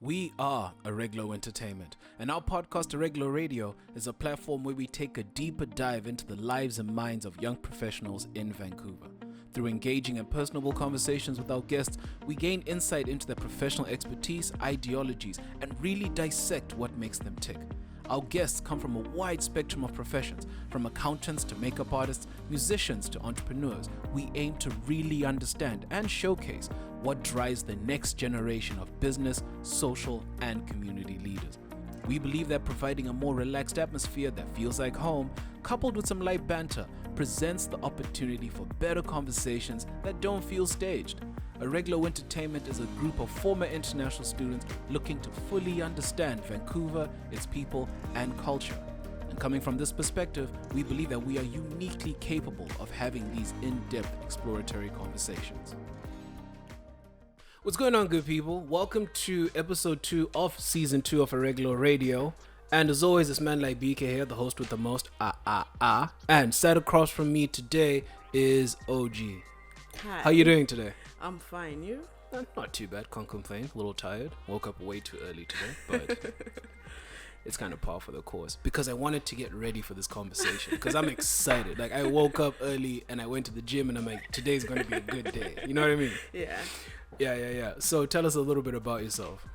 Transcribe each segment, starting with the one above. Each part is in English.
We are Arreglo Entertainment, and our podcast Arreglo Radio is a platform where we take a deeper dive into the lives and minds of young professionals in Vancouver. Through engaging and personable conversations with our guests, we gain insight into their professional expertise, ideologies, and really dissect what makes them tick. Our guests come from a wide spectrum of professions, from accountants to makeup artists, musicians to entrepreneurs. We aim to really understand and showcase what drives the next generation of business, social, and community leaders. We believe that providing a more relaxed atmosphere that feels like home, coupled with some light banter, presents the opportunity for better conversations that don't feel staged. Arreglo Entertainment is a group of former international students looking to fully understand Vancouver, its people, and culture. And coming from this perspective, we believe that we are uniquely capable of having these in-depth exploratory conversations. What's going on, good people? Welcome to episode 2 of season 2 of Arreglo Radio. And as always, it's man like BK here, the host with the most. And sat across from me today is OG. Hi. How you doing today? I'm fine. You? Not too bad. Can't complain. A little tired. Woke up way too early today, but it's kind of par for the course because I wanted to get ready for this conversation because I'm excited. Like, I woke up early and I went to the gym and I'm like, today's going to be a good day. You know what I mean? Yeah. Yeah. So tell us a little bit about yourself.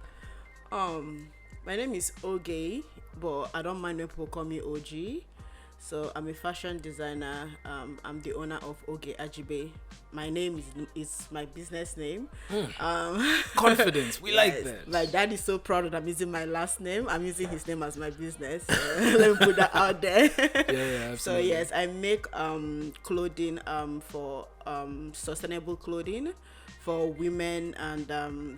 My name is Oge, but I don't mind when people call me OG. So I'm a fashion designer. I'm the owner of Oge Ajibe. My name is my business name. Confidence. We like that. My dad is so proud that I'm using my last name. I'm using his name as my business. So let me put that out there. Yeah, absolutely. So yes, I make clothing for sustainable clothing for women and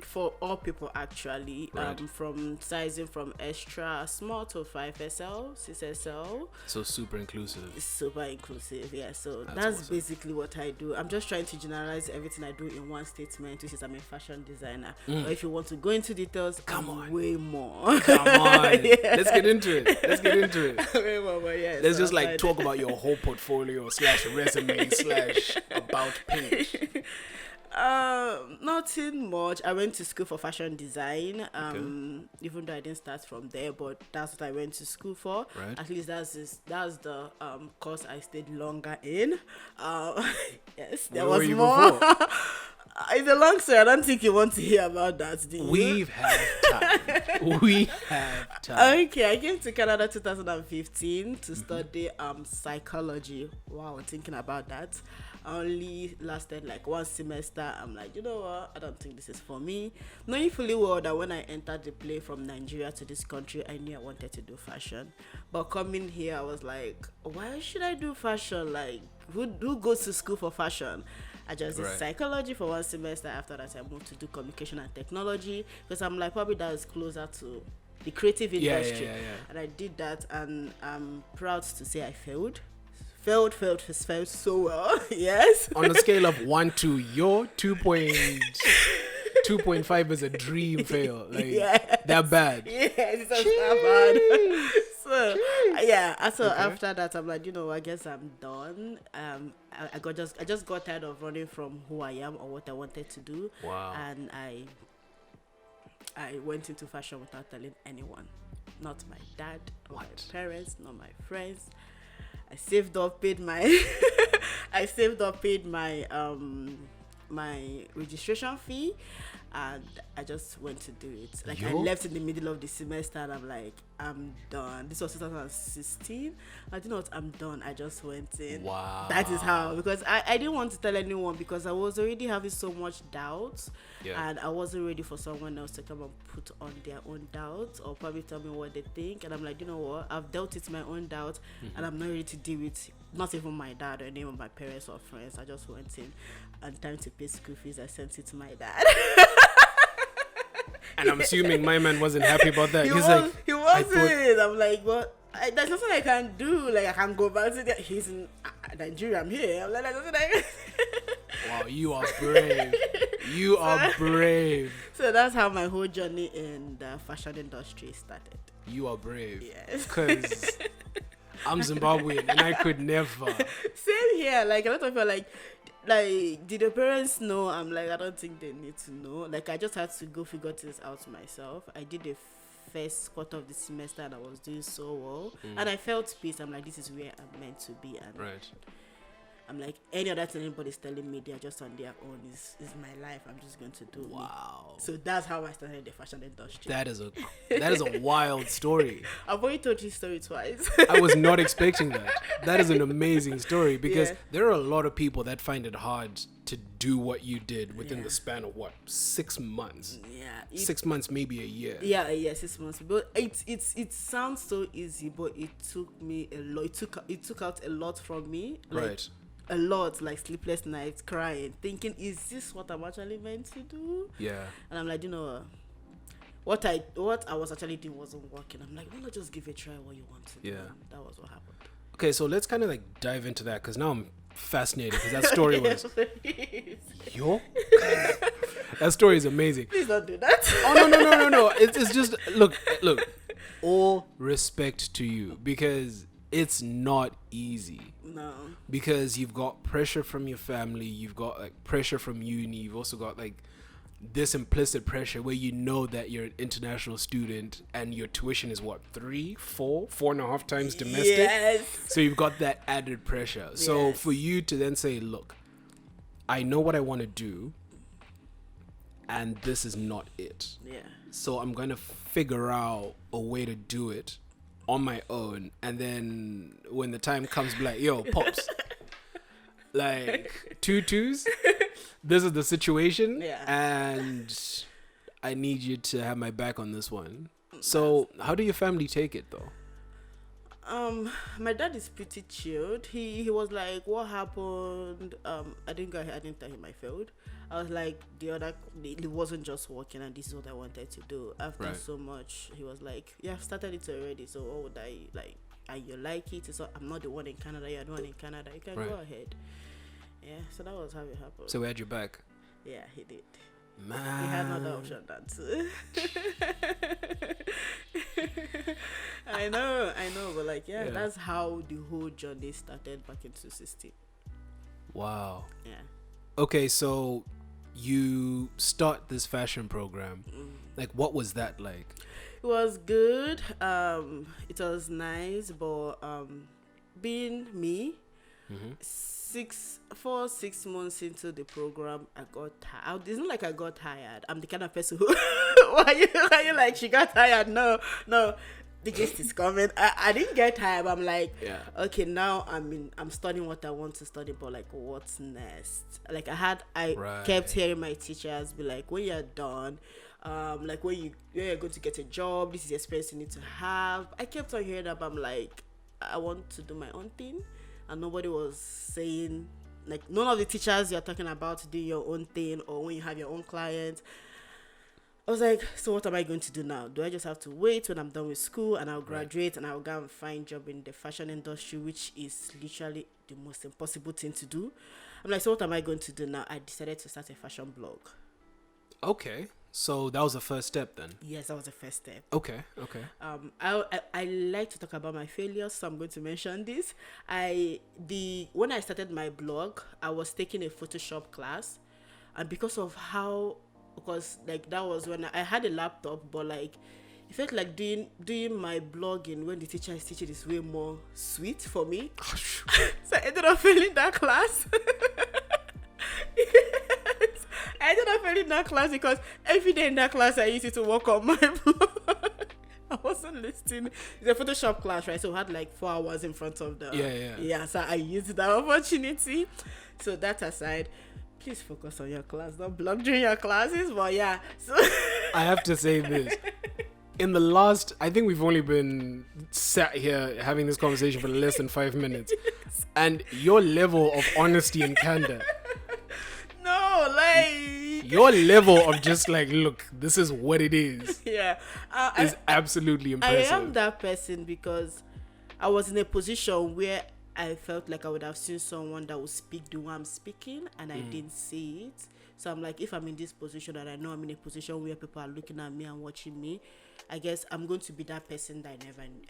for all people actually, right. From sizing from extra small to 5SL, 6SL. So super inclusive. Super inclusive, yeah. So that's awesome. basically what I do. I'm just trying to generalize everything I do in one statement, which is I'm a fashion designer. But if you want to go into details, way more. Come on. Yeah. Let's get into it. Way more, but yeah. Let's so just like talk about your whole portfolio / resume / about page. Nothing much. I went to school for fashion design. Even though I didn't start from there, but that's what I went to school for. Right. At least that's the course I stayed longer in. Yes, there was more. It's a long story. I don't think you want to hear about that, do you? We have time. Okay, I came to Canada 2015 to study psychology. Wow, thinking about that. I only lasted like one semester. I'm like, you know what? I don't think this is for me. Knowing fully well that when I entered the plane from Nigeria to this country, I knew I wanted to do fashion. But coming here, I was like, why should I do fashion? Like, who goes to school for fashion? I just did psychology for one semester. After that, I moved to do communication and technology because I'm like, probably that is closer to the creative industry. Yeah. And I did that, and I'm proud to say I failed so well. Yes. On a scale of 1 to your 2.5 is a dream fail. Like, that bad. Yeah, it's not that bad. So yeah, so after that, I'm like, you know, I guess I'm done. I just got tired of running from who I am or what I wanted to do. Wow. And I went into fashion without telling anyone, not my dad, not my parents, not my friends. I saved up, paid my my registration fee, and I just went to do it. Like, I left in the middle of the semester, and I'm like, I'm done. This was 2016. I didn't know what, I'm done. I just went in. Wow. That is how, because I didn't want to tell anyone because I was already having so much doubt, and I wasn't ready for someone else to come and put on their own doubts or probably tell me what they think. And I'm like, you know what? I've dealt with my own doubt, and I'm not ready to deal with not even my dad or any of my parents or friends. I just went in, and time to pay school fees, I sent it to my dad. And I'm assuming my man wasn't happy about that. He wasn't. I'm like, what? There's nothing I can do. Like, I can go back to that. He's in Nigeria. I'm here. I'm like, there's nothing I can. Wow, you are brave. You are brave. So that's how my whole journey in the fashion industry started. You are brave. Yes. Because I'm Zimbabwean and I could never. Same here. Like a lot of people are like, did the parents know? I'm like, I don't think they need to know. Like, I just had to go figure things out myself. I did the first quarter of the semester and I was doing so well. And I felt peace. I'm like, this is where I'm meant to be. And Right. I'm like, any other thing anybody's telling me, they're just on their own. Is my life. I'm just going to do Wow. me. So that's how I started in the fashion industry. That is a wild story. I've already told you this story twice. I was not expecting that. That is an amazing story because Yeah. there are a lot of people that find it hard to do what you did within the span of 6 months. Yeah. 6 months, maybe a year. Yeah, 6 months. But it sounds so easy, but it took me a lot. It took out a lot from me. Like, Right. a lot, like sleepless nights, crying, thinking, is this what I'm actually meant to do? Yeah. And I'm like, you know what I was actually doing wasn't working. I'm like, why not just give it a try what you want to do? Yeah. And that was what happened. Okay, so let's kind of like dive into that because now I'm fascinated because that story was yo. That story is amazing. Please don't do that. Oh no. It's just look. All respect to you because it's not easy. No. Because you've got pressure from your family, you've got like pressure from uni, you've also got like this implicit pressure where you know that you're an international student and your tuition is what, 4.5 times domestic. Yes. So you've got that added pressure. So Yes. for you to then say, look, I know what I want to do and this is not it. Yeah. So I'm going to figure out a way to do it on my own. And then when the time comes, be like, yo, Pops, like 2 2s, this is the situation. Yeah. And I need you to have my back on this one. So how do your family take it though? My dad is pretty chilled. He was like, what happened? I didn't tell him I failed. I was like, it wasn't just working and this is what I wanted to do. After Right. so much, he was like, yeah, I've started it already, so what would I like? And you like it? So I'm not the one in Canada, you're the one in Canada, you can Right. go ahead. Yeah, so that was how it happened. So we had your back. Yeah, he did. Man. He had no other option than to. I know, but like, yeah, that's how the whole journey started back in 2016. Wow. Yeah. Okay, so you start this fashion program. Like, what was that like? It was good. It was nice, but being me, 6 months into the program, I got tired. It's not like I got tired. I'm the kind of person who why you like she got tired? No. The gist is coming. I didn't get tired. But I'm like, okay, now I'm studying what I want to study, but like, what's next? Like I kept hearing my teachers be like, when you're done, like when you're going to get a job, this is the experience you need to have. I kept on hearing that, but I'm like, I want to do my own thing, and nobody was saying, like, none of the teachers you're talking about do your own thing, or when you have your own clients. I was like, so what am I going to do now? Do I just have to wait when I'm done with school and I'll graduate and I'll go and find job in the fashion industry, which is literally the most impossible thing to do? I'm like, so what am I going to do now? I decided to start a fashion blog. Okay, so that was the first step then. Yes, that was the first step. Okay. I like to talk about my failures, so I'm going to mention this. When I started my blog, I was taking a Photoshop class, and because like that was when I had a laptop, but like it felt like doing my blogging when the teacher is teaching is way more sweet for me. So I ended up failing that class. Yes. I ended up failing that class because every day in that class I used to work on my blog. I wasn't listening. It's a Photoshop class, right? So we had like 4 hours in front of the yeah. So I used that opportunity. So that aside, please focus on your class. Don't blog during your classes. But yeah, so I have to say this. In the last, I think we've only been sat here having this conversation for less than 5 minutes. Yes. And your level of honesty and candor. No, like... Your level of just like, look, this is what it is. Yeah. Is absolutely impressive. I am that person because I was in a position where I felt like I would have seen someone that would speak the way I'm speaking, and I didn't see it. So I'm like, if I'm in this position and I know I'm in a position where people are looking at me and watching me, I guess I'm going to be that person that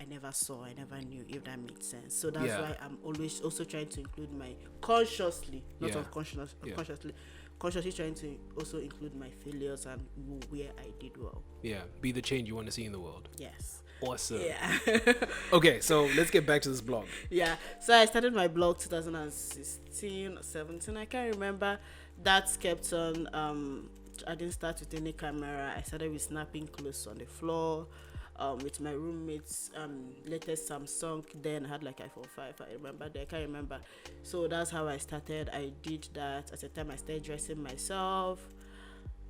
I never saw, I never knew, if that makes sense. So that's why I'm always also trying to include my consciously, not consciously trying to also include my failures and where I did well. Yeah, be the change you want to see in the world. Yes. Awesome. Yeah. Okay, so let's get back to this blog. Yeah. So I started my blog 2016 or 17. I can't remember. That kept on. I didn't start with any camera. I started with snapping clothes on the floor. With my roommates, latest Samsung. Then I had like iPhone 5. I can't remember. So that's how I started. I did that. At the time, I started dressing myself.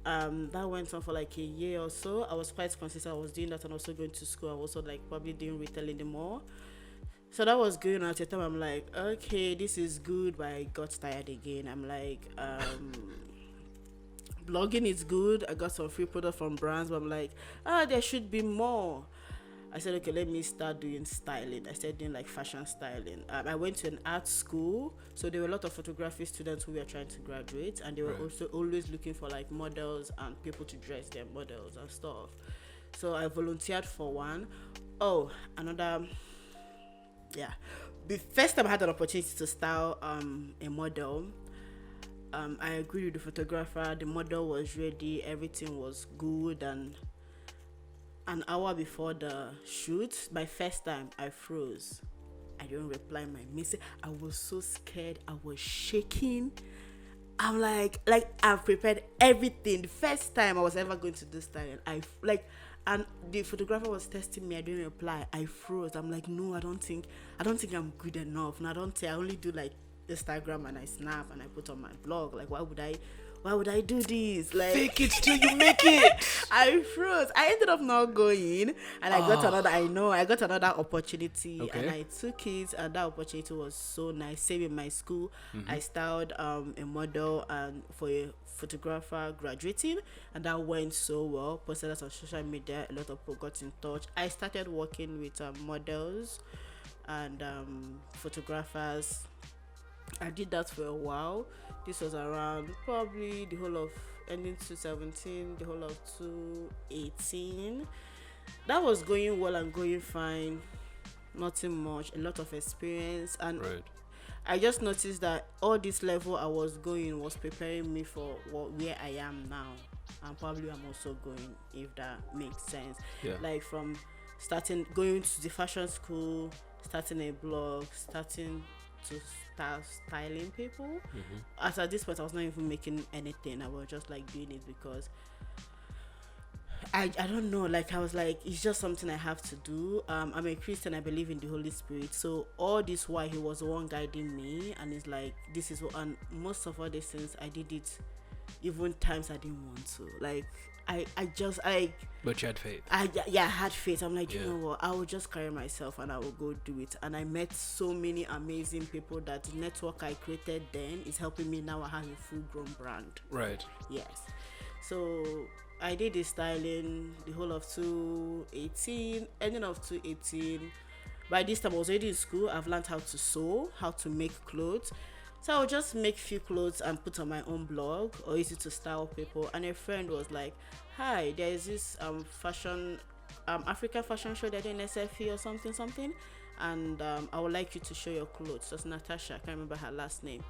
That went on for like a year or so. I was quite consistent. I was doing that and also going to school. I was also like probably doing retail in the mall. So that was going on. At the time, I'm like, okay, this is good, but I got tired again. I'm like, blogging is good. I got some free product from brands, but I'm like, there should be more. I said, okay, let me start doing styling. I started doing like fashion styling. I went to an art school, so there were a lot of photography students who were trying to graduate, and they were also always looking for like models and people to dress their models and stuff. So I volunteered for one. Oh, another, yeah. The first time I had an opportunity to style a model, I agreed with the photographer. The model was ready, everything was good, and an hour before the shoot, my first time, I froze. I didn't reply my message. I was so scared. I was shaking. I'm like I've prepared everything. The first time I was ever going to do styling, and the photographer was testing me. I didn't reply. I froze. I'm like, no, I don't think I'm good enough. And I only do like Instagram and I snap and I put on my blog. Like, why would I do this? Like, fake it till you make it. I froze. I ended up not going, and I got another opportunity, and I took it, and that opportunity was so nice. Same in my school, I styled a model and for a photographer graduating, and that went so well. Posted that on social media. A lot of people got in touch. I started working with models and photographers. I did that for a while. This was around probably the whole of ending 2017, the whole of 2018. That was going well and going fine. Nothing much, a lot of experience, and I just noticed that all this level I was going was preparing me for where I am now, and probably I'm also going, if that makes sense. Like from going to the fashion school, starting a blog, starting to start styling people. As at this point, I was not even making anything. I was just like doing it because I don't know, like I was like, it's just something I have to do. I'm a Christian. I believe in the Holy Spirit. So all this while he was the one guiding me, and it's like, this is what, and most of all these things I did it even times I didn't want to. Like but you had faith. I had faith. I'm like, you know what, I will just carry myself and I will go do it. And I met so many amazing people that the network I created then is helping me now. I have a full grown brand. Yes. So I did the styling the whole of 2018, ending of 2018. By this time I was already in school. I've learned how to sew, how to make clothes. So I would just make few clothes and put on my own blog or use it to style people. And a friend was like, hi, there is this fashion African fashion show that in SFE or something, and I would like you to show your clothes. So it's Natasha, I can't remember her last name.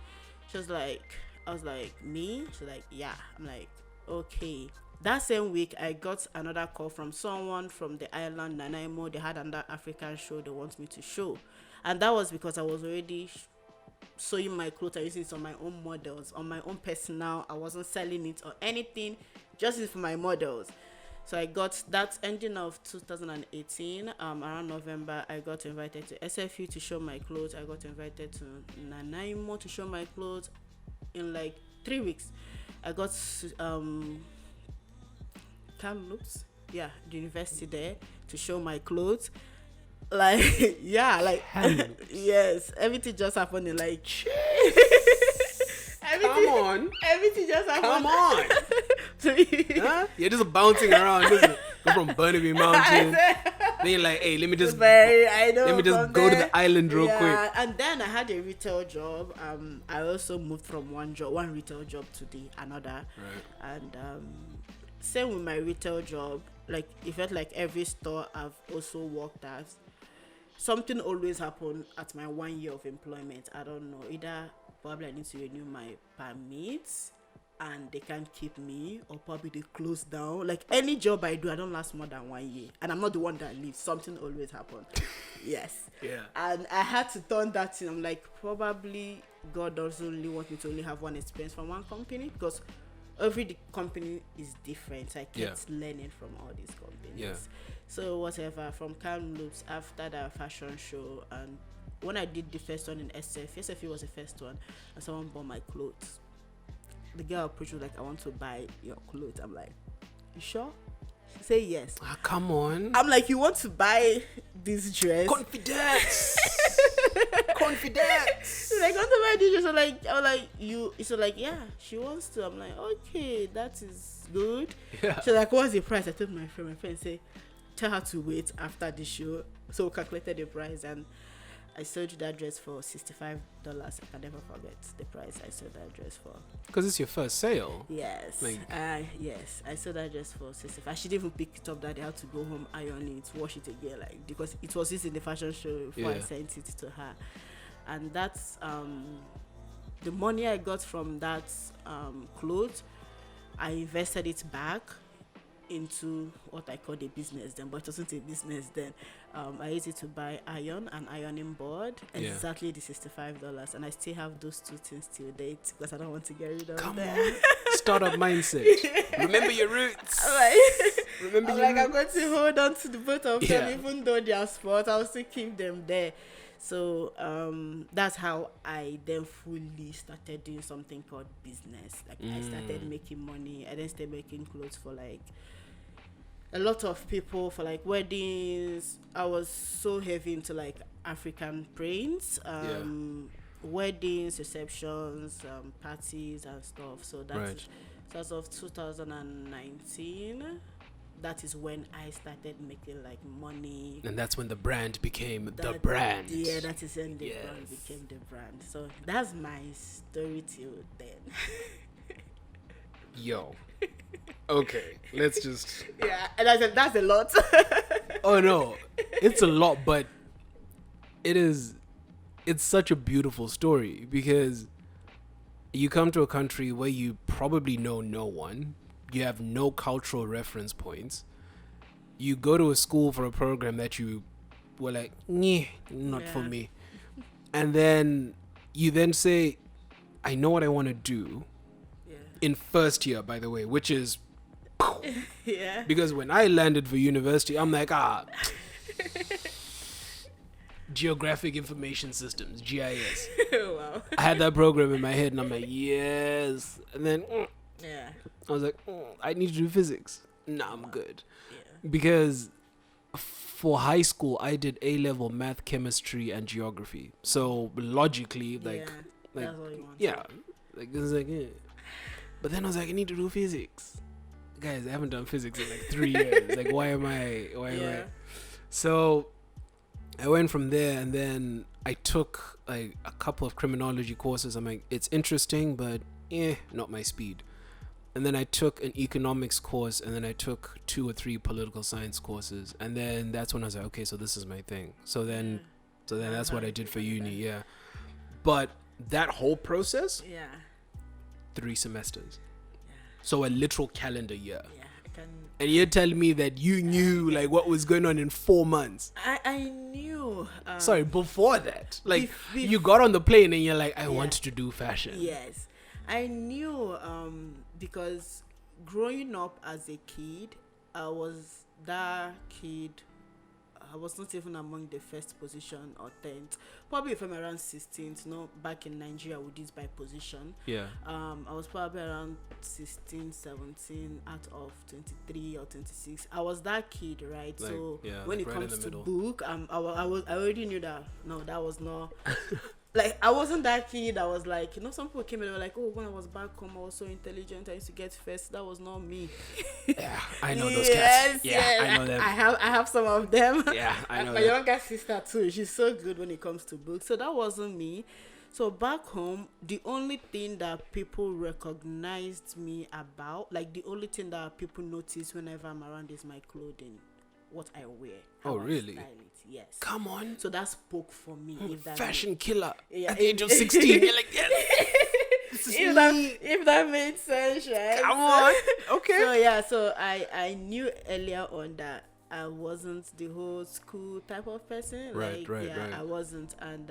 She was like, I was like, me? She's like, yeah. I'm like, okay. That same week, I got another call from someone from the island, Nanaimo. They had another African show they want me to show. And that was because I was already sewing my clothes and using it on my own models, on my own personnel. I wasn't selling it or anything, just it for my models. So I got that ending of 2018, around November. I got invited to SFU to show my clothes. I got invited to Nanaimo to show my clothes. In like 3 weeks, I got Kamloops, the university there, to show my clothes. Like, yes, everything just happened in like everything just happened. Come on. Huh? You're just bouncing around. Go from Burnaby Mountain, Then you're like, hey, let me just I know, let me just go to the island real quick. And then I had a retail job. I also moved from one retail job to the another. Right. And same with my retail job. Like it felt like every store I've also worked at, something always happened at my 1 year of employment. I don't know, either probably I need to renew my permits and they can't keep me, or probably they close down. Like any job I do, I don't last more than 1 year, and I'm not the one that leaves. Something always happens. Yes. Yeah. And I had to turn that in. I'm like, probably God doesn't really want me to only have one experience from one company, because every company is different. I kept learning from all these companies. Yeah. So whatever, from Kamloops, after that fashion show, and when I did the first one in SFE was the first one, and someone bought my clothes. The girl approached me like, I want to buy your clothes. I'm like, you sure? She said yes. Ah, come on. I'm like, you want to buy this dress? Confidence. Confidence. She's like, I want to buy this dress. I was like, you? She's like, yeah, she wants to. I'm like, okay, that is good. Yeah. She's like, what's the price? I told my friend said, tell her to wait after the show. So we calculated the price, and I sold that dress for $65. I can never forget the price I sold that dress for. Because it's your first sale. Yes. Yes. I sold that dress for $65. She didn't even pick it up that day. I had to go home, iron it, wash it again, like, because it was used in the fashion show before I sent it to her. And that's the money I got from that clothes. I invested it back into what I called a business then, but it wasn't a business then. I used it to buy an ironing board, exactly the $65, and I still have those two things till date because I don't want to get rid of them. On. Startup mindset. Remember your roots. I'm going to hold on to the both of them, even though they are sport. I'll still keep them there. So that's how I then fully started doing something called business. Like I started making money. I then started making clothes for like a lot of people, for like weddings. I was so heavy into like African prints, weddings, receptions, parties and stuff. So that's as of 2019. That is when I started making like money. And that's when the brand became the brand. Yeah, that is when the brand became the brand. So that's my story till then. Yo. Okay, let's just... Yeah, and I said, that's a lot. Oh, no. It's a lot, but it's such a beautiful story, because you come to a country where you probably know no one. You have no cultural reference points. You go to a school for a program that you were like, not for me. And then you then say, I know what I want to do. In first year, by the way, which is... Because when I landed for university, I'm like, Geographic Information Systems, GIS. Wow. I had that program in my head, and I'm like, yes. And then... I was like, I need to do physics. Nah, I'm good. Yeah. Because for high school, I did A-level math, chemistry, and geography. So logically, that's what you want. Yeah. Like, it was like, But then I was like, I need to do physics. Guys, I haven't done physics in like 3 years. Like, why am I? So I went from there, and then I took like a couple of criminology courses. I'm like, it's interesting, but not my speed. And then I took an economics course, and then I took 2 or 3 political science courses. And then that's when I was like, okay, so this is my thing. So then that's what I did for uni, But that whole process, 3 semesters. So a literal calendar year. And you're telling me that you knew like what was going on in 4 months. I knew. Sorry, before that. Like you got on the plane and you're like, I want to do fashion. Yes. I knew because growing up as a kid, I was that kid. I was not even among the first position or 10th. Probably if I'm around 16th, back in Nigeria we did by position. Yeah. I was probably around 16, 17 out of 23 or 26. I was that kid, right? Like, so when it comes to book, I already knew that that was not like I wasn't that kid. I was like, some people came and they were like, oh, when I was back home, I was so intelligent. I used to get first. That was not me. Yeah, I know those cats. Yeah, yes. I know them. I have some of them. Yeah, I know my them. younger sister too. She's so good when it comes to books. So that wasn't me. So back home, the only thing that people recognized me about, like the only thing that people notice whenever I'm around is my clothing, what I wear. Oh, really? Style it. Yes. Come on. So that spoke for me. If that Fashion killer. Yeah, At the age of 16, you're like, yes. This is me. If that made sense, right? Come on. Okay. So yeah, so I knew earlier on that I wasn't the whole school type of person. Right. I wasn't, and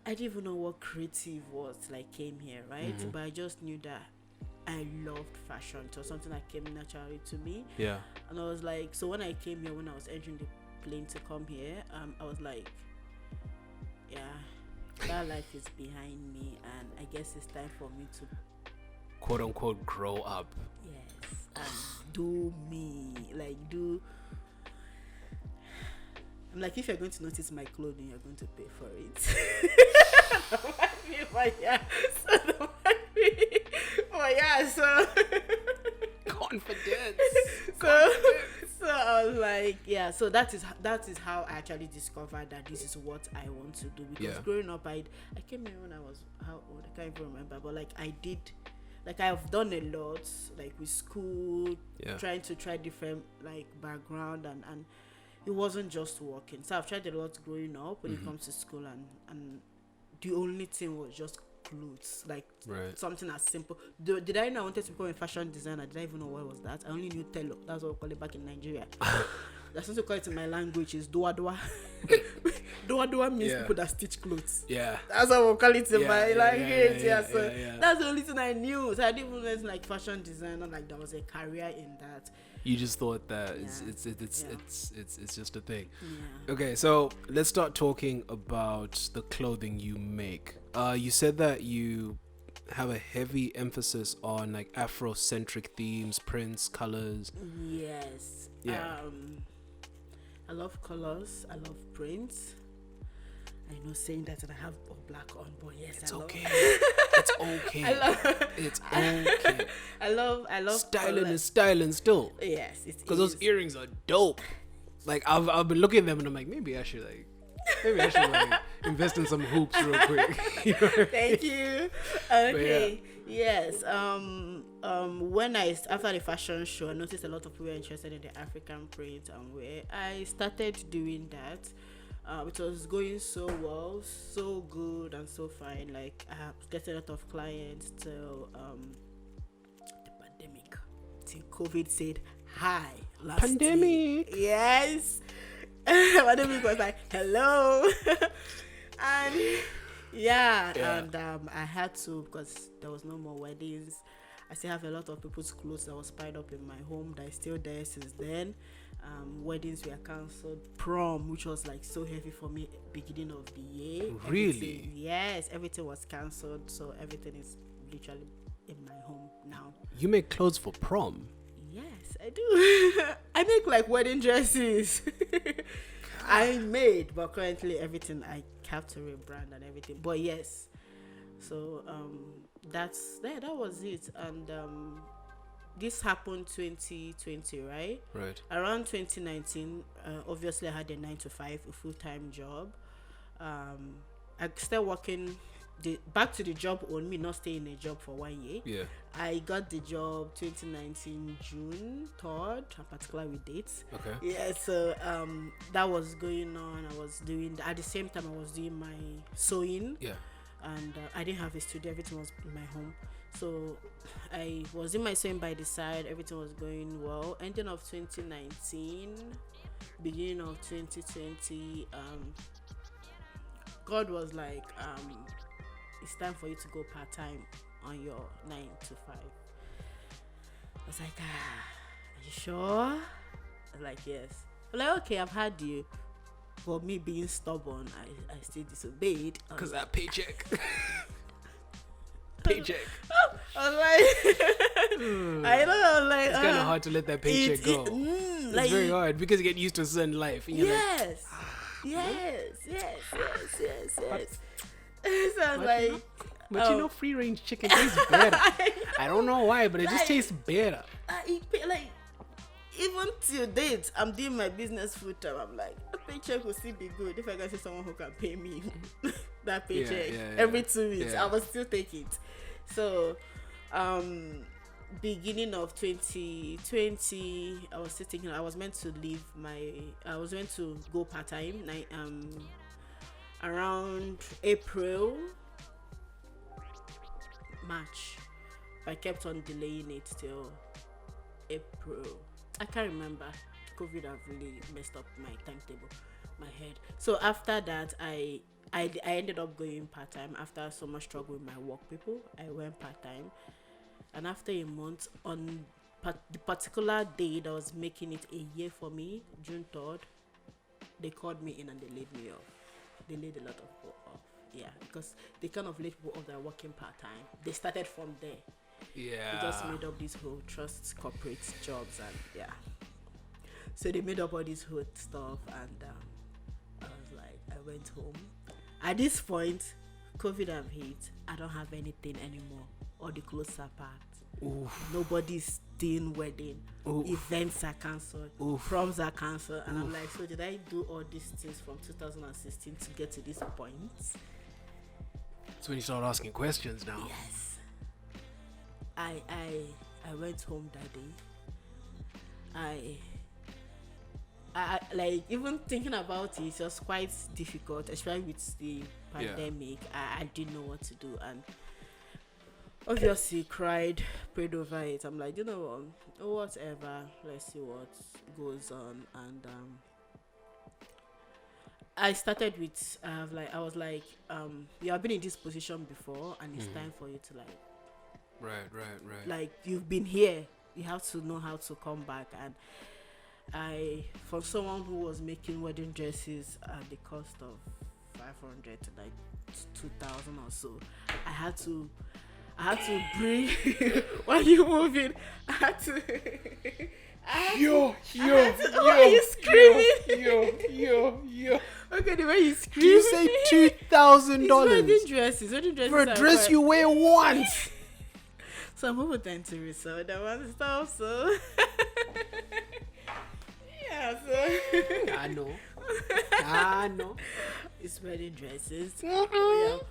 I didn't even know what creative was till I came here, right? Mm-hmm. But I just knew that I loved fashion. It was something that came naturally to me. Yeah. And I was like, so when I came here, when I was entering the plane to come here, I was like, yeah, that life is behind me, and I guess it's time for me to quote unquote grow up. Yes, and do me, like do. I'm like, if you're going to notice my clothing, you're going to pay for it. But yeah, so Confidence. So I was like, yeah. So that is how I actually discovered that this is what I want to do. Because growing up, I came here when I was how old? I can't even remember. But like I did, like I've done a lot, like with school, trying to try different like background and it wasn't just working. So I've tried a lot growing up when it comes to school and the only thing was just clothes, like something as simple. Did I know I wanted to become a fashion designer? Did I even know what was that? I only knew telo. That's what we call it back in Nigeria. That's what we call it in my language is doa doa. Doa doa means people that stitch clothes. Yeah. That's what we call it in my language. So that's the only thing I knew. So I didn't even know like fashion designer, like there was a career in that. You just thought that it's just a thing. Yeah. Okay, so let's start talking about the clothing you make. You said that you have a heavy emphasis on like Afrocentric themes, prints, colors. Yes. Yeah. I love colors. I love prints. I know saying that and I have all black on, but yes, it's okay. It's okay. It's okay. I love styling is styling still. Yes, because those earrings are dope. Like I've been looking at them and I'm like, maybe I should invest in some hoops real quick. Thank you. Okay. Yes. When after the fashion show, I noticed a lot of people were interested in the African print and wear. I started doing that. It was going so well, so good and so fine. Like I have getting a lot of clients till the pandemic, till COVID said hi last pandemic year. Yes. Pandemic was like hello. And and I had to, because there was no more weddings. I still have a lot of people's clothes that was piled up in my home that is still there since then. Weddings were cancelled. Prom, which was like so heavy for me beginning of the year. Really? Yes, everything was cancelled. So everything is literally in my home now. You make clothes for prom? Yes, I do. I make like wedding dresses. I made, but currently everything I have to rebrand and everything. But yes, so that was it. And this happened 2020, right? Around 2019, obviously I had a 9-to-5, a full-time job. I started working back to the job on me, not staying in a job for 1 year. Yeah. I got the job 2019 June 3rd, I'm particular with dates. Okay. Yeah, so that was going on. I was doing at the same time I was doing my sewing. Yeah. And I didn't have a studio, everything was in my home. So I was in my sewing by the side, everything was going well. Ending of 2019, beginning of 2020, God was like, it's time for you to go part-time on your 9-to-5. I was like, are you sure? I was like, yes. I'm like, okay, I've had you. For me being stubborn, I still disobeyed. Because that paycheck. Paycheck. I was like, I know, like, it's kind of hard to let that paycheck go. It's like, very hard because you get used to a certain life. And you're yes. Yes. So I was like, But you know, free range chicken tastes better. I don't know why, but it just tastes better. like, even till date, I'm doing my business full time. I'm like, a paycheck will still be good if I can see someone who can pay me that paycheck every 2 weeks. I will still take it. So, beginning of 2020, I was still thinking I was meant to go part time. Around April, March. I kept on delaying it till April. I can't remember. COVID have really messed up my timetable, my head. So after that, I ended up going part time. After so much struggle with my work people, I went part time. And after a month, on the particular day that was making it a year for me, June 3rd, they called me in and they laid me off. They laid a lot of people off. Yeah, because they kind of laid people off that are working part time. They started from there. Yeah. They just made up these whole trust corporate jobs and yeah. So they made up all this whole stuff and I was like, I went home. At this point, COVID have hit. I don't have anything anymore. All the clothes are packed. Oof. Nobody's doing wedding. Oof. Events are cancelled. Proms are cancelled. And I'm like, so did I do all these things from 2016 to get to this point? That's when you start asking questions now. Yes. I went home that day. I like, even thinking about it was quite difficult, especially with the pandemic. I didn't know what to do and obviously cried, prayed over it. I'm like, you know what, whatever, let's see what goes on. And I started with I was like, you have been in this position before and it's time for you to like right, like, you've been here, you have to know how to come back. And I, for someone who was making wedding dresses at the cost of 500 to like 2,000 or so, I had to bring while you moving. I had to yo, why are you screaming? yo. Okay, the way you scream. You say $2,000 wedding dresses for a dress you wear once. Some people tend to resell that one stuff, so yeah, so I know. It's wedding dresses. Yeah.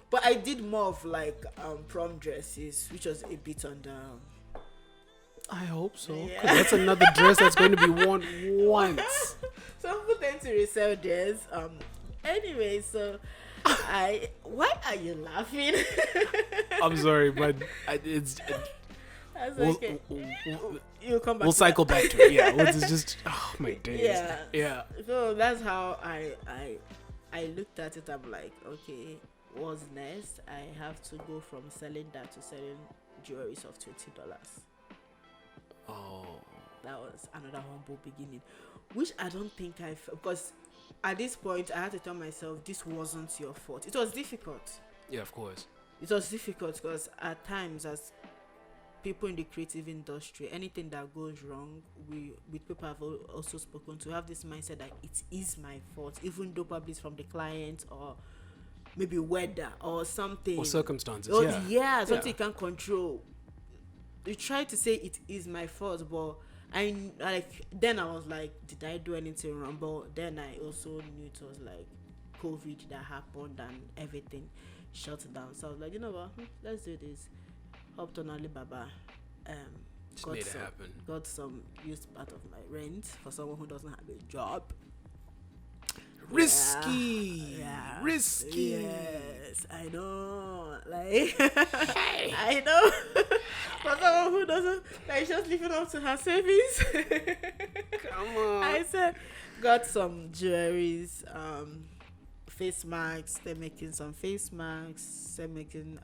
But I did more of like prom dresses, which was a bit on the. I hope so. Yeah. That's another dress that's going to be worn once. Some people tend to resell theirs. Anyway, so why are you laughing? I'm sorry, but That's okay. You'll come back. We'll cycle back to it. Yeah, it's just my days. Yeah. So that's how I looked at it. I'm like, okay, what's next? I have to go from selling that to selling jewelries of $20. Oh. That was another humble beginning, which I don't think because at this point I had to tell myself this wasn't your fault. It was difficult. Yeah, of course. It was difficult because at times, as people in the creative industry, anything that goes wrong, with people I've also spoken to, have this mindset that it is my fault, even though probably it's from the client or maybe weather or something or circumstances. Something you can't control. You try to say it is my fault, but then I was like, did I do anything wrong? But then I also knew it was like COVID that happened and everything shut down. So I was like, you know what, let's do this. Hopped on Alibaba, just made it happen. Got some used part of my rent for someone who doesn't have a job. Risky. Yes, I know. Like, I know. For someone who doesn't, like, just living up to her savings. Come on. I said, got some jewelries, face masks. They're making some face masks. They're making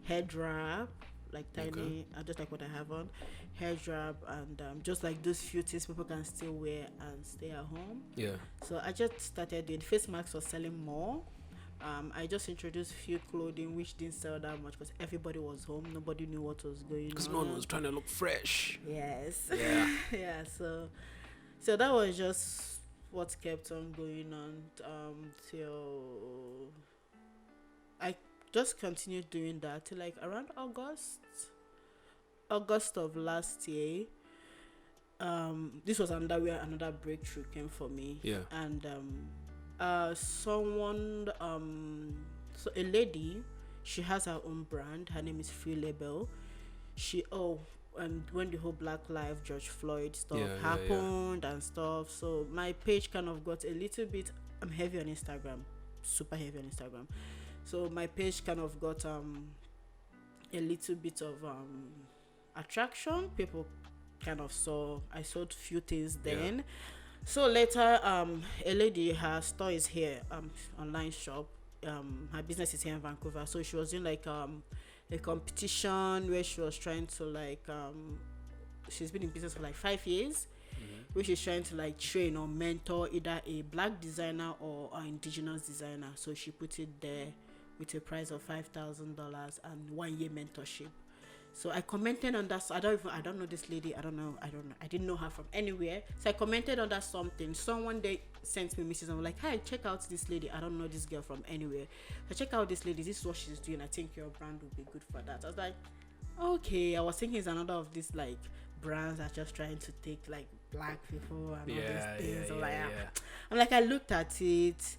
head wrap, like tiny, just like what I have on, hair wrap, and just like those few things people can still wear and stay at home. Yeah. So I just started doing face masks for selling more. I just introduced few clothing which didn't sell that much because everybody was home. Nobody knew what was going on. Because no one was trying to look fresh. Yes. Yeah. Yeah. So that was just what kept on going on till just continued doing that till like around August of last year. This was another where another breakthrough came for me. Yeah. And someone so a lady, she has her own brand. Her name is Free Label. When the whole Black Lives George Floyd stuff happened and stuff, so my page kind of got a little bit. I'm heavy on Instagram, super heavy on Instagram. So my page kind of got a little bit of attraction. People kind of saw I sold few things then. Yeah. So later, a lady, her store is here, online shop. Her business is here in Vancouver. So she was doing like a competition where she was trying to like she's been in business for like 5 years, where she's trying to like train or mentor either a black designer or an indigenous designer. So she put it there with a price of $5,000 and 1 year mentorship. So I commented on that. So I don't know this lady. I don't know. I didn't know her from anywhere. So I commented on that something. Someone they sent me messages and was like, "Hi, check out this lady. I don't know this girl from anywhere. So check out this lady. This is what she's doing. I think your brand would be good for that." I was like, okay. I was thinking it's another of these like brands that are just trying to take like black people and all these things. I'm like, I looked at it.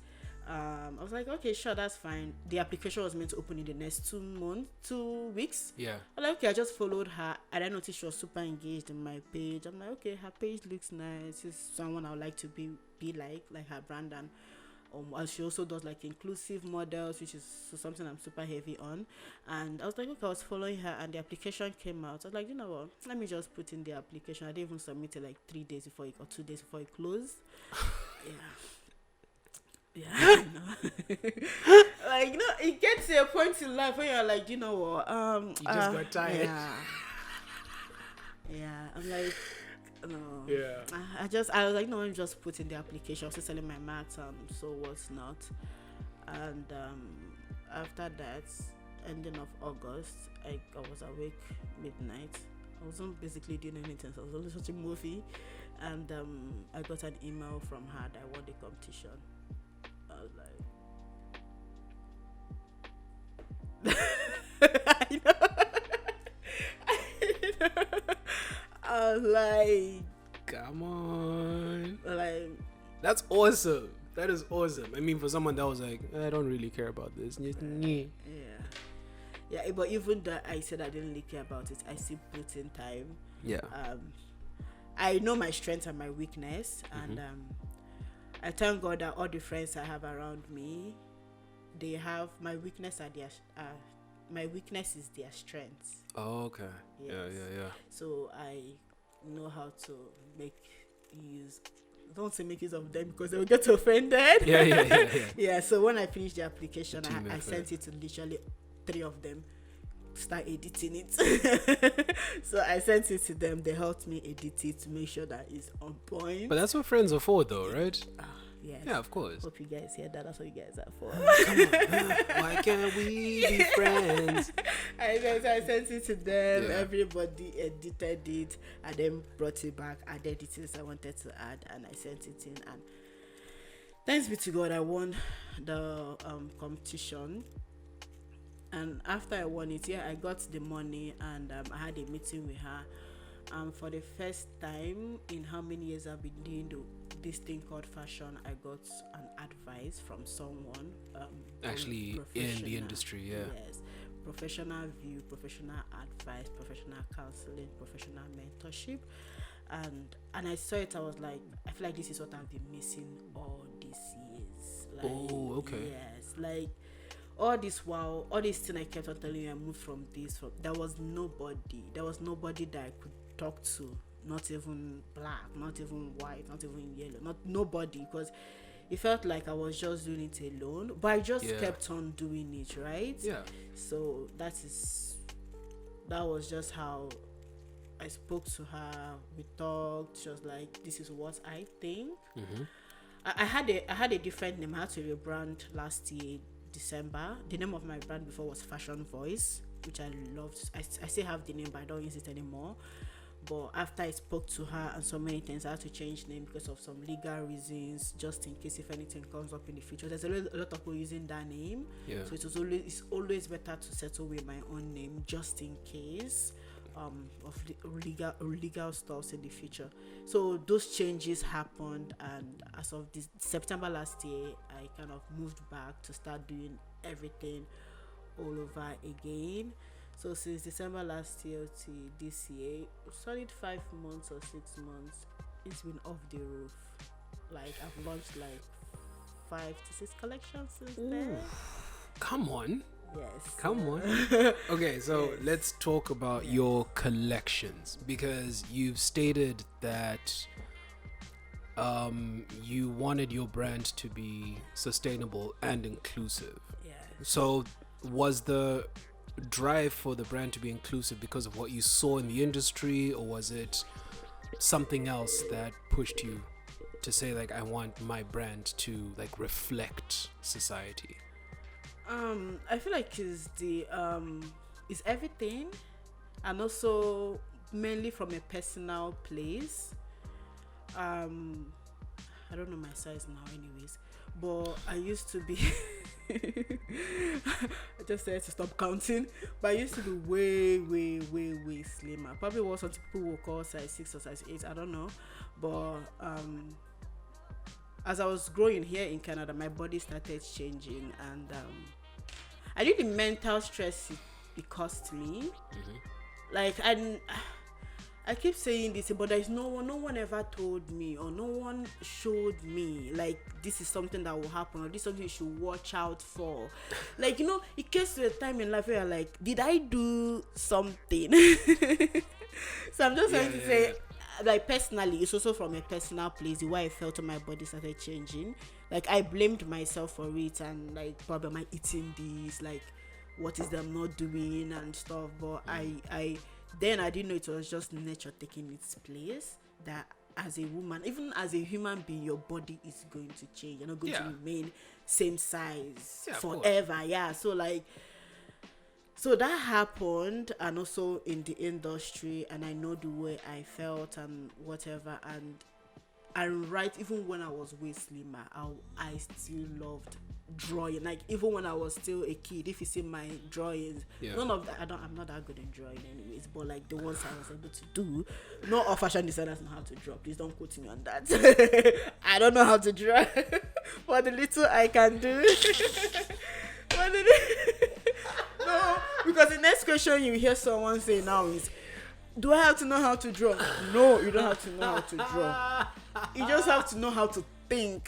I was like, okay, sure, that's fine. The application was meant to open in the next 2 weeks. Yeah. I'm like, okay, I just followed her and I noticed she was super engaged in my page. I'm like, okay, her page looks nice. It's someone I would like to be like her brand. And she also does like inclusive models, which is something I'm super heavy on. And I was like, okay, I was following her and the application came out. I was like, you know what, let me just put in the application. I didn't even submit it like 3 days before or 2 days before it closed. Yeah, like, you know, it gets to a point in life where you're like, you know what, you just got tired. I'm like, no. I was like, no, I'm just putting the application. I was selling my mats, so what's not. And after that, ending of August, I was awake midnight. I wasn't basically doing anything, so I was only watching a movie, and I got an email from her that I won the competition. I was like, I was like, come on. Like, that's awesome. That is awesome. I mean, for someone that was like, I don't really care about this. Yeah, but even though I said I didn't really care about it, I still put in time. Yeah. I know my strengths and my weakness, and I thank God that all the friends I have around me, they have my weakness my weakness is their strengths. Oh, okay. Yes. Yeah. So I know how to make use. Don't say make use of them because they will get offended. Yeah. So when I finished the application, I sent it to literally 3 of them. Start editing it. So I sent it to them. They helped me edit it to make sure that it's on point. But that's what friends are for, though, right? Yes. Yeah, of course. Hope you guys hear that. That's what you guys are for. Come on. Why can't we be friends? I sent it to them. Yeah. Everybody edited it and then brought it back, added details I wanted to add, and I sent it in. And thanks be to God, I won the competition. And after I won it, I got the money, and I had a meeting with her. For the first time in how many years I've been doing this thing called fashion, I got an advice from someone actually in the industry. Yes, professional view, professional advice, professional counseling, professional mentorship. And I saw it. I was like, I feel like this is what I've been missing all these years. Like, oh, okay. Yes, like all this while, all this thing I kept on telling you, I moved from this. There was nobody that I could talk to. Not even black, not even white, not even yellow, nobody, because it felt like I was just doing it alone. But I just kept on doing it, right? Yeah. So that was just how I spoke to her. We talked. She was like, "This is what I think." Mm-hmm. I had a different name. I had to rebrand last year, December. The name of my brand before was Fashion Voice, which I loved. I still have the name, but I don't use it anymore. But after I spoke to her and so many things, I had to change name because of some legal reasons, just in case if anything comes up in the future. There's a lot of people using that name, so it's always better to settle with my own name, just in case of legal stuff in the future. So those changes happened, and as of this September last year, I kind of moved back to start doing everything all over again. So since December last year to this year, solid 5 months or 6 months, it's been off the roof. Like I've launched like 5 to 6 collections since then. Come on. Yes. Come on. Okay, so let's talk about your collections, because you've stated that you wanted your brand to be sustainable and inclusive. Yeah. So was the drive for the brand to be inclusive because of what you saw in the industry, or was it something else that pushed you to say like, I want my brand to like reflect society? I feel like it's everything, and also mainly from a personal place. I don't know my size now anyways, but I used to be I just said to stop counting, but I used to be way slimmer. Probably what some people will call size 6 or size 8, I don't know. But as I was growing here in Canada, my body started changing, and I think the mental stress it cost me. Like I keep saying this, but there's no one ever told me, or no one showed me like this is something that will happen, or this is something you should watch out for. Like, it gets to a time in life where you're like, did I do something? So I'm just trying to say, like, personally, it's also from a personal place, the way I felt when my body started changing. Like, I blamed myself for it, and like, probably am I eating this, like what is them not doing and stuff. But I didn't know it was just nature taking its place, that as a woman, even as a human being, your body is going to change. You're not going to remain same size forever. So that happened, and also in the industry, and I know the way I felt and whatever. And right, even when I was way slimmer, I still loved drawing. Like, even when I was still a kid, if you see my drawings, none of that, I'm not that good in drawing anyways, but like the ones I was able to do, no all fashion designers know how to draw, please don't quote me on that. I don't know how to draw, but the little I can do. No, because the next question you hear someone say now is, do I have to know how to draw? No, you don't have to know how to draw. You just have to know how to think.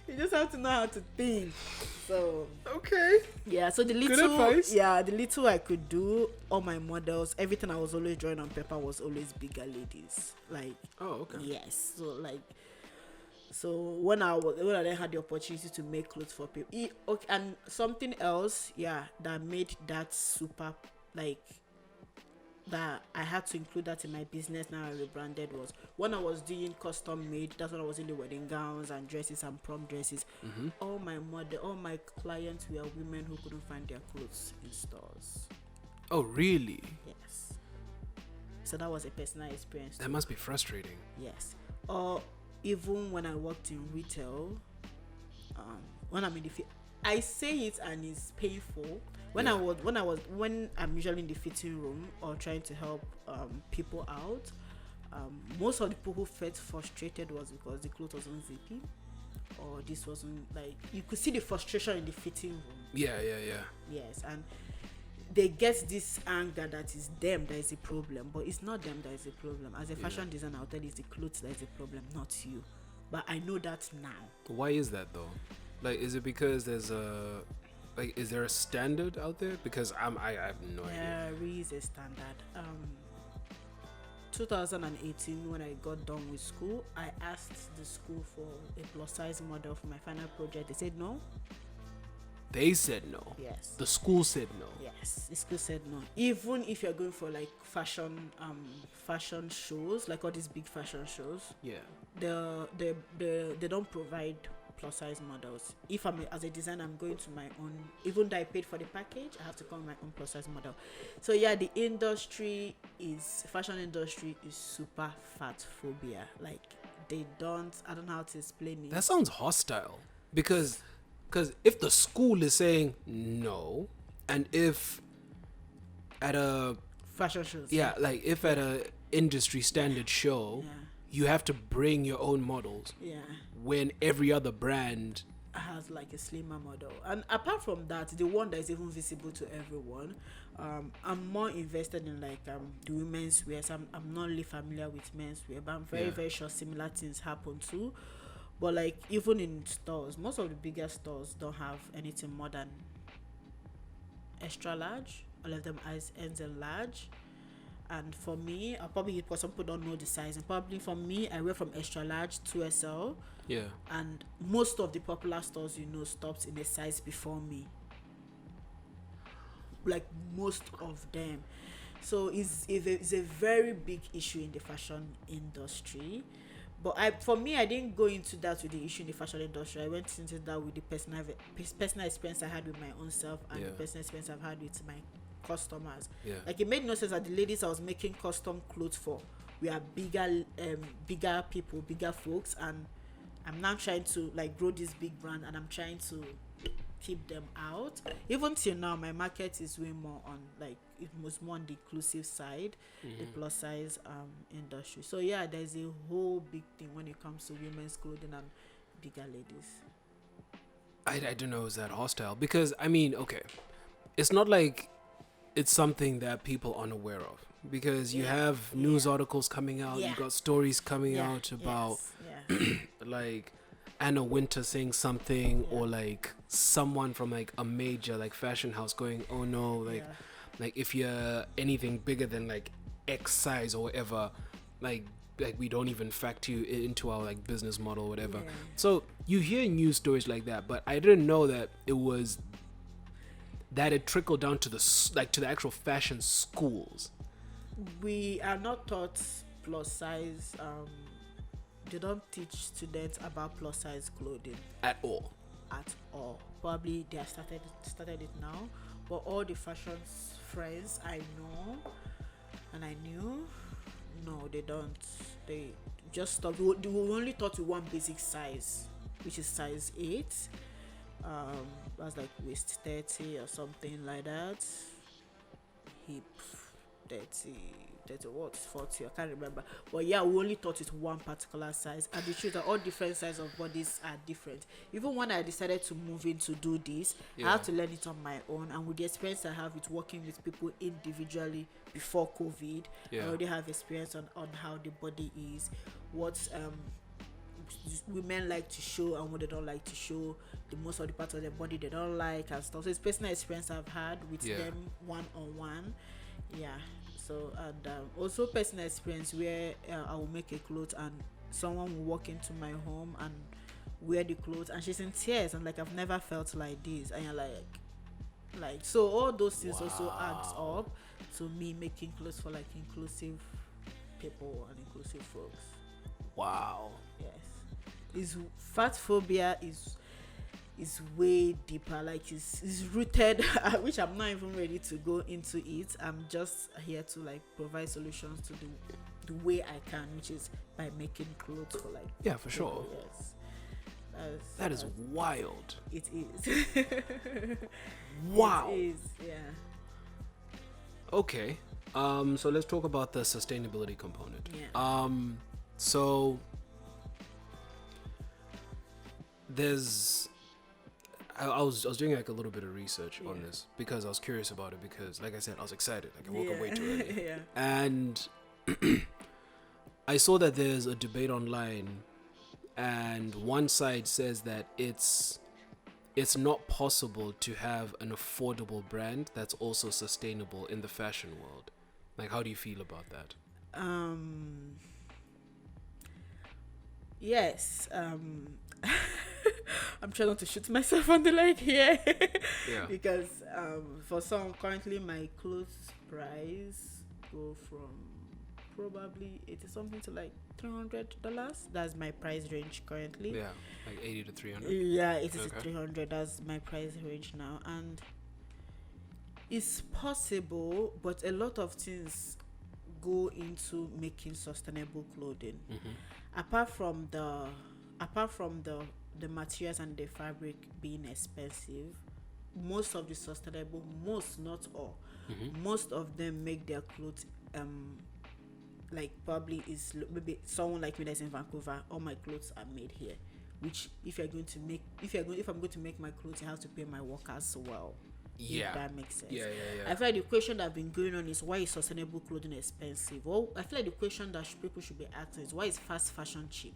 You just have to know how to think. So okay. Yeah, so the little I could do, all my models, everything I was always drawing on paper was always bigger ladies. Like, oh, okay. Yes. So when I then had the opportunity to make clothes for people, and something else, that made that super, like, that I had to include that in my business now I rebranded, was when I was doing custom made. That's when I was in the wedding gowns and dresses and prom dresses. All my clients were women who couldn't find their clothes in stores. Oh, really? Yes. So that was a personal experience that must be frustrating. Yes. Or even when I worked in retail, when I'm in the field, I say it and it's painful. When I'm usually in the fitting room or trying to help people out, most of the people who felt frustrated was because the clothes wasn't zippy, or this wasn't, like, you could see the frustration in the fitting room. Yeah. Yes, and they get this anger that is them that is the problem, but it's not them that is the problem. As a fashion designer, I'll tell you it's the clothes that is the problem, not you. But I know that now. Why is that though? Like, is it because there's is there a standard out there? Because I have no idea. There is a standard. 2018, when I got done with school, I asked the school for a plus size model for my final project. They said no. They said no. Yes. The school said no. Yes, the school said no. Even if you're going for like fashion shows, like all these big fashion shows. Yeah. They don't provide plus size models. If as a designer, I'm going to my own, even though I paid for the package, I have to come with my own plus size model. So yeah, the fashion industry is super fat phobia. Like I don't know how to explain it. That sounds hostile because if the school is saying no, and if at a fashion shows, like if at a industry standard show, you have to bring your own models. Yeah. When every other brand has like a slimmer model, and apart from that, the one that is even visible to everyone, I'm more invested in like the women's wear. So I'm not really familiar with men's wear, but I'm very sure similar things happen too. But like even in stores, most of the bigger stores don't have anything more than extra large. All of them ends in large. And for me, because some people don't know the size, and probably for me, I wear from extra large to SL. Yeah. And most of the popular stores, stops in a size before me. Like most of them. So it's a very big issue in the fashion industry. But I didn't go into that with the issue in the fashion industry. I went into that with the personal experience I had with my own self and the personal experience I've had with my customers. Like it made no sense that the ladies I was making custom clothes for were bigger people, bigger folks, and I'm now trying to like grow this big brand, and I'm trying to keep them out. Even till now, my market is way more on like it was more on the inclusive side, the plus size industry. So yeah, there's a whole big thing when it comes to women's clothing and bigger ladies. I don't know, is that hostile? Because I mean, okay, it's not like it's something that people are unaware of, because you have news articles coming out, you got stories coming out about like Anna Wintour saying something, or like someone from like a major like fashion house going, oh no, like if you're anything bigger than like X size or whatever, like we don't even factor you into our like business model or whatever. So you hear news stories like that, but I didn't know that it trickled down to the actual fashion schools. We are not taught plus size. They don't teach students about plus size clothing at all. Probably they have started it now, but all the fashion friends I know and I knew, no, they don't. They just stop. They were only taught to one basic size, which is size 8. That's like waist 30 or something like that. Hip 30 what, 40, I can't remember. But yeah, we only taught it one particular size, and the truth that all different sizes of bodies are different. Even when I decided to move in to do this, I had to learn it on my own, and with the experience I have with working with people individually before COVID, I already have experience on how the body is, what women like to show and what they don't like to show, the most of the parts of their body they don't like and stuff. So it's personal experience I've had with them one-on-one. So and also personal experience where I will make a clothes and someone will walk into my home and wear the clothes and she's in tears and like, I've never felt like this, and you're like so all those things also adds up to me making clothes for like inclusive people and inclusive folks. Wow. Yes. Fat phobia is way deeper, like it's rooted which I'm not even ready to go into it. I'm just here to like provide solutions to the way I can, which is by making clothes for like for sure. Yes, that is wild. It is. Wow. It is. Okay, so let's talk about the sustainability component. So there's I was doing like a little bit of research on this because I was curious about it, because like I said, I was excited. Like I woke up way too early. And I saw that there's a debate online, and one side says that it's not possible to have an affordable brand that's also sustainable in the fashion world. Like, how do you feel about that? Yes. I'm trying not to shoot myself on the leg here. Because for some, currently my clothes price go from probably 80 something to like $300. That's my price range currently. Yeah, like 80 to 300. Yeah, 80 to Okay. 300. That's my price range now, and it's possible, but a lot of things go into making sustainable clothing. Apart from the materials and the fabric being expensive, most of the sustainable, most not all, most of them make their clothes like probably is maybe someone like me that's in Vancouver. All my clothes are made here, which if I'm going to make my clothes, I have to pay my workers well. Yeah, if that makes sense. Yeah. I feel like the question that's been going on is, why is sustainable clothing expensive? Well, I feel like the question that people should be asking is, why is fast fashion cheap?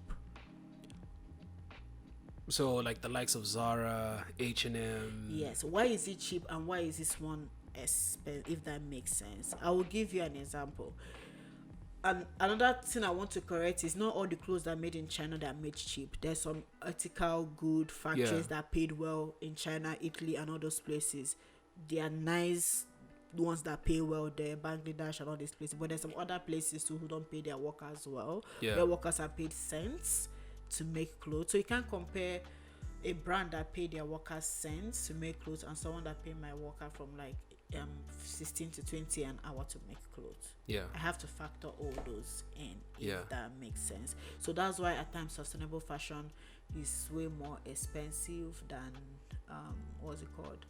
So like the likes of Zara, H&M. Yes, why is it cheap and why is this one expensive? If that makes sense, I will give you an example. And another thing I want to correct is not all the clothes that are made in China that are made cheap. There's some ethical good factories that are paid well in China, Italy, and all those places. They are nice ones that pay well there, Bangladesh and all these places. But there's some other places too who don't pay their workers well. Their workers are paid cents to make clothes. So you can't compare a brand that pay their workers cents to make clothes and someone that pay my worker from like 16 to 20 an hour to make clothes. I have to factor all those in, if that makes sense. So that's why at times sustainable fashion is way more expensive than what's it called,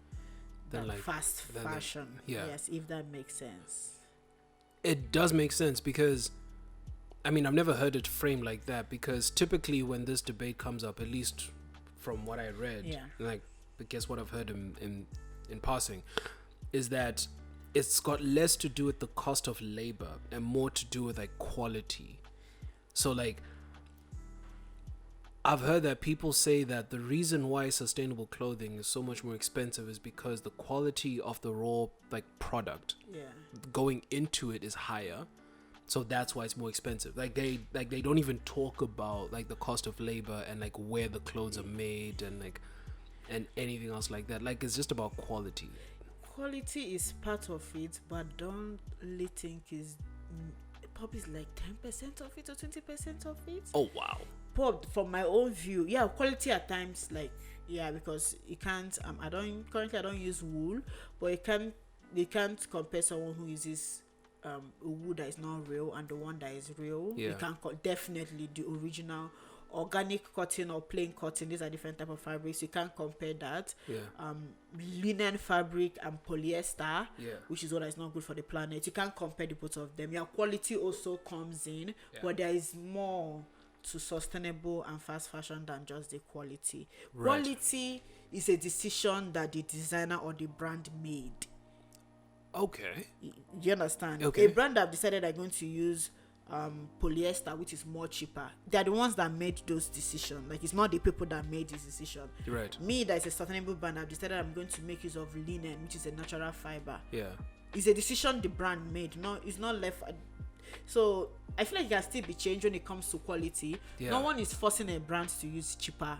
than like fast fashion. Yes, if that makes sense. It does make sense, because I mean, I've never heard it framed like that, because typically when this debate comes up, at least from what I read, like I guess what I've heard in passing, is that it's got less to do with the cost of labor and more to do with like quality. So like I've heard that people say that the reason why sustainable clothing is so much more expensive is because the quality of the raw like product going into it is higher. So that's why it's more expensive. Like they don't even talk about like the cost of labor and like where the clothes are made and like and anything else like that. Like it's just about quality. Quality is part of it, but don't really think is probably like 10% of it or 20% of it. Oh wow. From my own view, quality at times, like because you can't I don't use wool, but you can't compare someone who uses a wool that is not real and the one that is real. You can definitely the original organic cotton or plain cotton, these are different type of fabrics. You can't compare that. Linen fabric and polyester, which is what is not good for the planet. You can't compare the both of them. Quality also comes in, but there is more to sustainable and fast fashion than just the quality. Quality is a decision that the designer or the brand made. Okay. You understand? Okay. A brand that decided they're going to use polyester, which is more cheaper, they're the ones that made those decisions. Like, it's not the people that made this decision. Right. Me, that is a sustainable brand, I've decided I'm going to make use of linen, which is a natural fiber. Yeah. It's a decision the brand made. No, it's not left. So I feel like it can still be changed when it comes to quality. No one is forcing a brand to use cheaper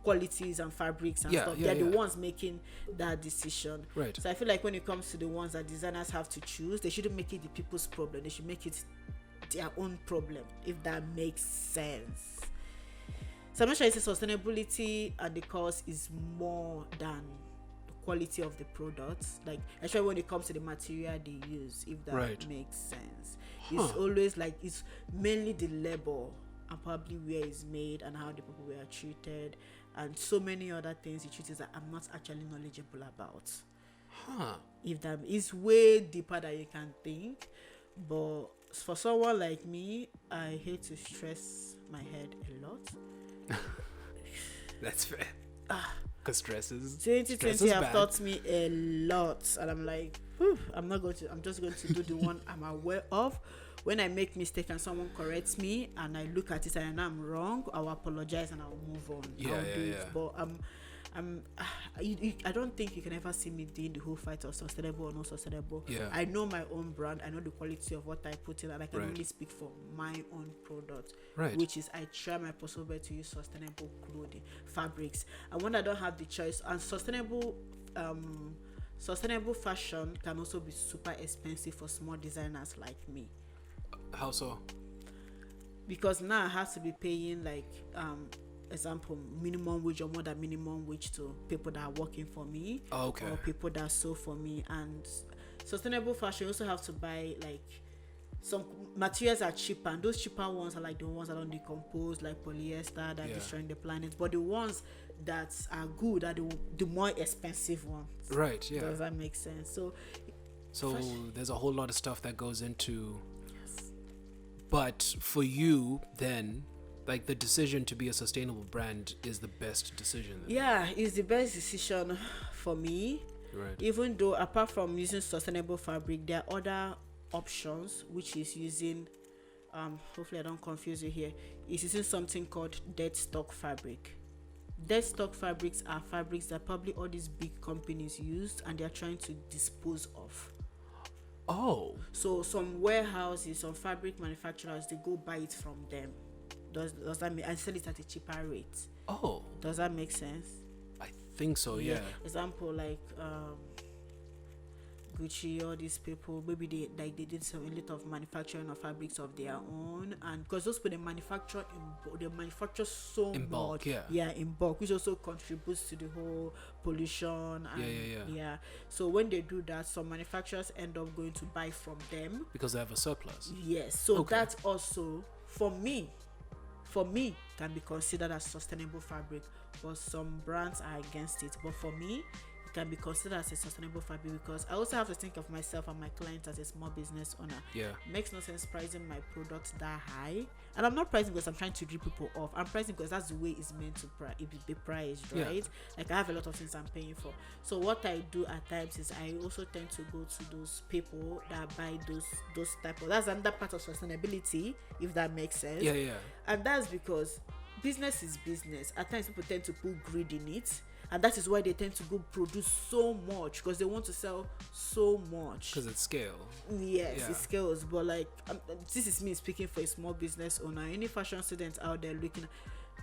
qualities and fabrics and stuff. They're the ones making that decision. Right. So I feel like when it comes to the ones that designers have to choose, they shouldn't make it the people's problem. They should make it their own problem, if that makes sense. So I'm not sure it's sustainability at the cost is more than the quality of the products. Like, especially when it comes to the material they use, if that makes sense. It's always like, it's mainly the labor and probably where it's made and how the people were treated and so many other things it treats that I'm not actually knowledgeable about. If that is way deeper than you can think, but for someone like me, I hate to stress my head a lot. That's fair. Because stress is 2020 have taught me a lot, and I'm like, I'm just going to do the one I'm aware of. When I make mistake and someone corrects me and I look at it and I know I'm wrong, I'll apologize and I'll move on. I'll do it. But I don't think you can ever see me doing the whole fight of sustainable or not sustainable. I know my own brand. I know the quality of what I put in, and I can only speak for my own product, which is I try my possible best to use sustainable clothing, fabrics. And when I don't have the choice, and sustainable sustainable fashion can also be super expensive for small designers like me. How so? Because now I have to be paying like example minimum wage or more than minimum wage to people that are working for me, Oh, okay. or people that sew for me. And sustainable fashion, you also have to buy like some materials are cheaper, and those cheaper ones are like the ones that don't decompose, like polyester that are destroying the planet. But the ones that are good are the more expensive ones. Right. Yeah. Does that make sense? So there's a whole lot of stuff that goes into. But for you, then, like, the decision to be a sustainable brand is the best decision. Then. Yeah, it's the best decision for me. Right. Even though apart from using sustainable fabric, there are other options, which is using hopefully I don't confuse you here, is using something called dead stock fabric. Dead stock fabrics are fabrics that probably all these big companies used and they are trying to dispose of. Oh. So some warehouses, some fabric manufacturers, they go buy it from them. Does that mean, and sell it at a cheaper rate? Oh. Does that make sense? I think so. Yeah. Example like Gucci, all these people, maybe they did some a lot of manufacturing of fabrics of their own, and because those people they manufacture so In bulk, much, in bulk, which also contributes to the whole pollution. And yeah. So when they do that, some manufacturers end up going to buy from them because they have a surplus. Yes. So that also for me can be considered as sustainable fabric, but some brands are against it. But for me, it can be considered as a sustainable fabric because I also have to think of myself and my clients as a small business owner. Yeah. It makes no sense pricing my products that high. And I'm not pricing because I'm trying to rip people off. I'm pricing because that's the way it's meant to be priced, right? Yeah. Like I have a lot of things I'm paying for. So what I do at times is I also tend to go to those people that buy those type of, that's another part of sustainability, if that makes sense. Yeah. And that's because business is business. At times people tend to put greed in it, and that is why they tend to go produce so much because they want to sell so much. Because it's scale. Yes, it scales. But like this is me speaking for a small business owner. Any fashion students out there looking at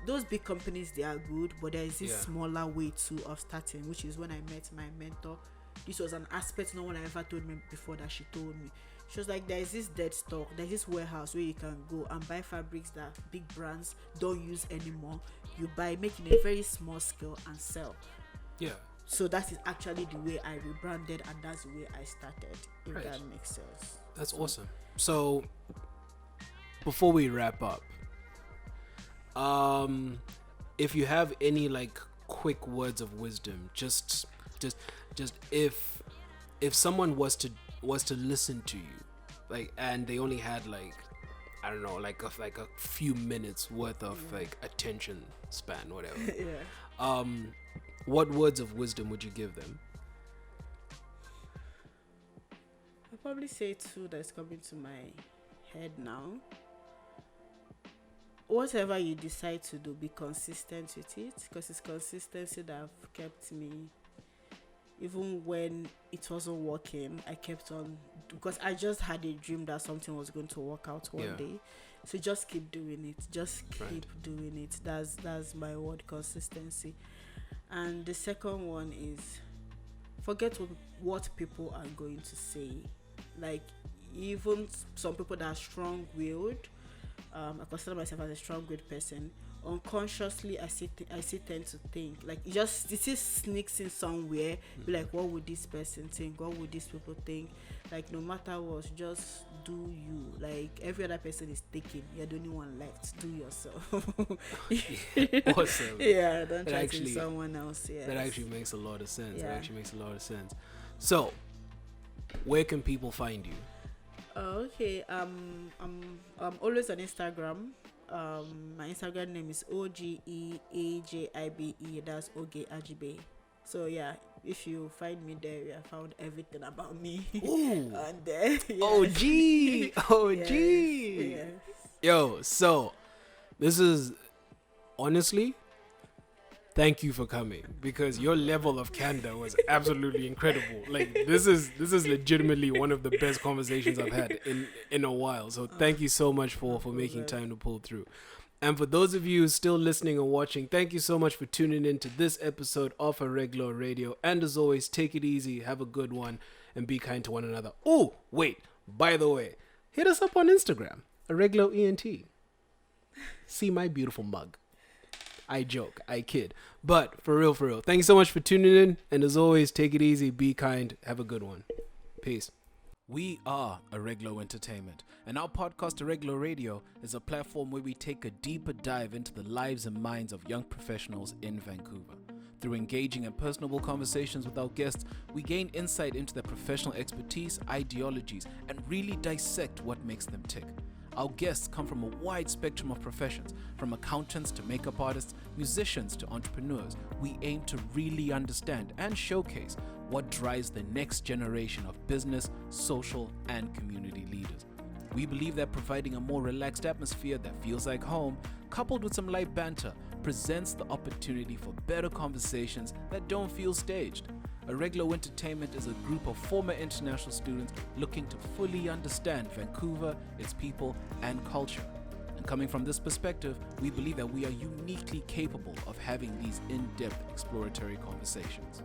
those big companies, they are good, but there is this smaller way too of starting, which is when I met my mentor. This was an aspect no one ever told me before that she told me. She was like, there is this dead stock, there's this warehouse where you can go and buy fabrics that big brands don't use anymore. You buy, make in a very small scale and sell. Yeah. So that is actually the way I rebranded, and that's the way I started, if that makes sense. That's awesome. So before we wrap up, if you have any like quick words of wisdom, just if someone was to listen to you, like, and they only had like, I don't know, like a few minutes worth of like attention span, whatever. What words of wisdom would you give them? I'll probably say two that's coming to my head now. Whatever you decide to do, be consistent with it, because it's consistency that have kept me. Even when it wasn't working, I kept on, because I just had a dream that something was going to work out one day. So just keep doing it. Just keep doing it. That's my word, consistency. And the second one is forget what people are going to say. Like even some people that are strong-willed, I consider myself as a strong-willed person. Unconsciously, I still tend to think like it just sneaks in somewhere. Be like, what would this person think? What would these people think? Like no matter what, just do you. Like every other person is taking, you're the only one left. Do yourself. Awesome. Yeah, don't try to be someone else. Yeah, that actually makes a lot of sense. Yeah. That actually makes a lot of sense. So, where can people find you? Okay. I'm always on Instagram. My Instagram name is Oge Ajibe. That's Oge Ajibe. So yeah, if you find me there, you have found everything about me. Ooh. And there. OG. Yes. Yo, so this is honestly, thank you for coming, because your level of candor was absolutely incredible. Like this is legitimately one of the best conversations I've had in a while. So thank you so much for making time to pull through. And for those of you still listening and watching, thank you so much for tuning in to this episode of Arreglo Radio. And as always, take it easy, have a good one, and be kind to one another. Oh, wait, by the way, hit us up on Instagram, Arreglo ENT. See my beautiful mug. I joke, I kid. But for real, thank you so much for tuning in. And as always, take it easy, be kind, have a good one. Peace. We are Arreglo Entertainment, and our podcast Arreglo Radio is a platform where we take a deeper dive into the lives and minds of young professionals in Vancouver. Through engaging and personable conversations with our guests, we gain insight into their professional expertise, ideologies, and really dissect what makes them tick. Our guests come from a wide spectrum of professions, from accountants to makeup artists, musicians to entrepreneurs. We aim to really understand and showcase what drives the next generation of business, social, and community leaders. We believe that providing a more relaxed atmosphere that feels like home, coupled with some light banter, presents the opportunity for better conversations that don't feel staged. Arreglo Entertainment is a group of former international students looking to fully understand Vancouver, its people, and culture. And coming from this perspective, we believe that we are uniquely capable of having these in-depth exploratory conversations.